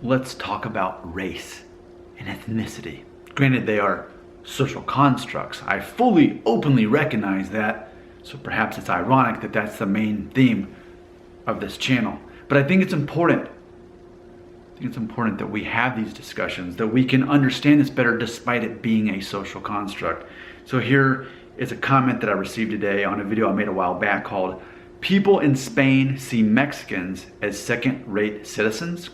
let's talk about race and ethnicity. Granted, they are social constructs. I fully, openly recognize that, so perhaps it's ironic that that's the main theme of this channel. But I think it's important. I think it's important that we have these discussions, that we can understand this better despite it being a social construct. So here is a comment that I received today on a video I made a while back called "People in Spain See Mexicans as Second-Rate Citizens?" ?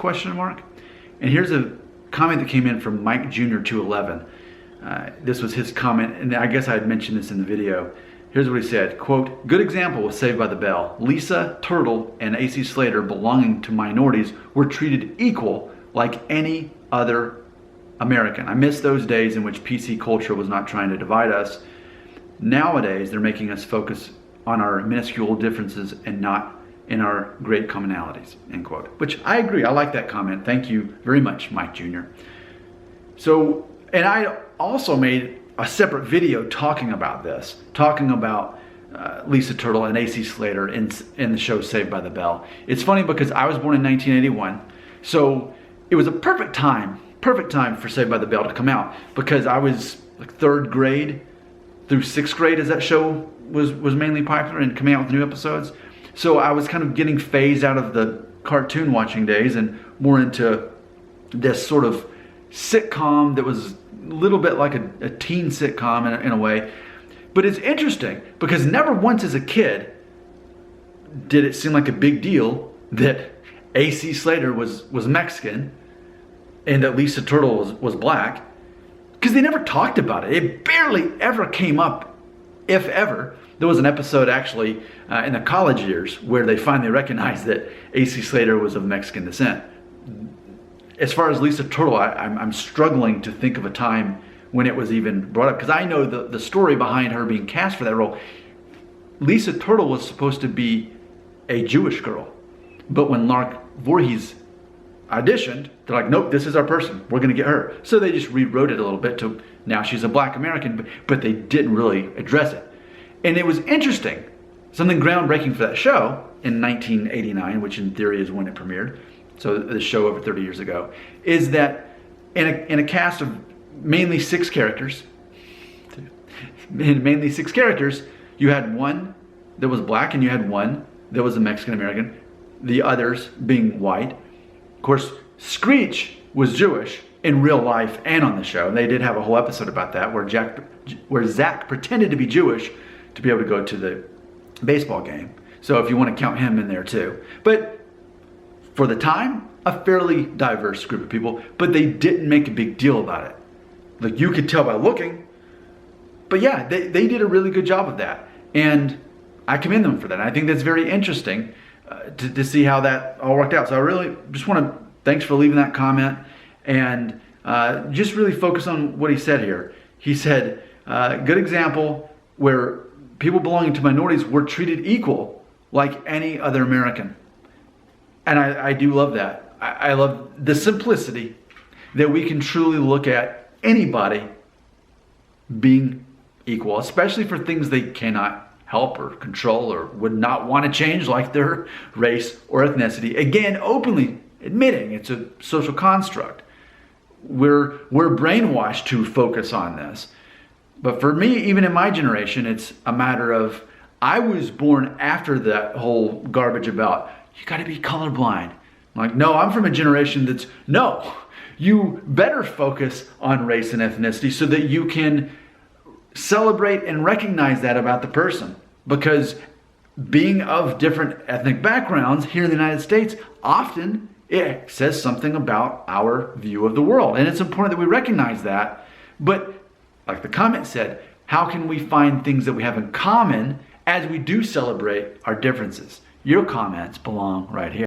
And here's a comment that came in from Mike Jr. 211. This was his comment, and I guess I had mentioned this in the video. Here's what he said, quote, "Good example was Saved by the Bell. Lisa Turtle and AC Slater, belonging to minorities, were treated equal like any other American. I miss those days in which PC culture was not trying to divide us. Nowadays, they're making us focus on our minuscule differences and not in our great commonalities," end quote. Which I agree, I like that comment. Thank you very much, Mike Jr. So, and I also made a separate video talking about this, talking about Lisa Turtle and AC Slater in the show Saved by the Bell. It's funny because I was born in 1981, so it was a perfect time for Saved by the Bell to come out, because I was like 3rd grade through 6th grade as that show was mainly popular and coming out with new episodes. So I was kind of getting phased out of the cartoon watching days and more into this sort of sitcom that was a little bit like a teen sitcom in a way. But it's interesting because never once as a kid did it seem like a big deal that AC Slater was Mexican and that Lisa Turtle was black, because they never talked about it. It barely ever came up, if ever. There was an episode actually in the college years where they finally recognized that AC Slater was of Mexican descent. As far as Lisa Turtle, I'm struggling to think of a time when it was even brought up, because I know the story behind her being cast for that role. Lisa Turtle was supposed to be a Jewish girl, but when Lark Voorhees auditioned, they're like, nope, this is our person, we're going to get her. So they just rewrote it a little bit to now she's a black American, but they didn't really address it. And it was interesting, something groundbreaking for that show in 1989, which in theory is when it premiered, so the show over 30 years ago, is that in a cast of mainly 6 characters, you had one that was black and you had one that was a Mexican American, the others being white. Of course, Screech was Jewish in real life and on the show. And they did have a whole episode about that where Zach pretended to be Jewish to be able to go to the baseball game. So if you want to count him in there too. But for the time, a fairly diverse group of people, but they didn't make a big deal about it. Like, you could tell by looking, but yeah, they did a really good job of that. And I commend them for that. And I think that's very interesting to see how that all worked out. So I really just want to, thanks for leaving that comment, and just really focus on what he said here. He said, good example where people belonging to minorities were treated equal like any other American. And I do love that. I love the simplicity that we can truly look at anybody being equal, especially for things they cannot help or control or would not want to change, like their race or ethnicity. Again, openly admitting it's a social construct. We're brainwashed to focus on this. But for me, even in my generation, it's a matter of, I was born after that whole garbage about, you got to be colorblind. I'm like, no, I'm from a generation that's, no, you better focus on race and ethnicity so that you can celebrate and recognize that about the person. Because being of different ethnic backgrounds here in the United States, often it says something about our view of the world. And it's important that we recognize that. But like the comment said, how can we find things that we have in common as we do celebrate our differences? Your comments belong right here.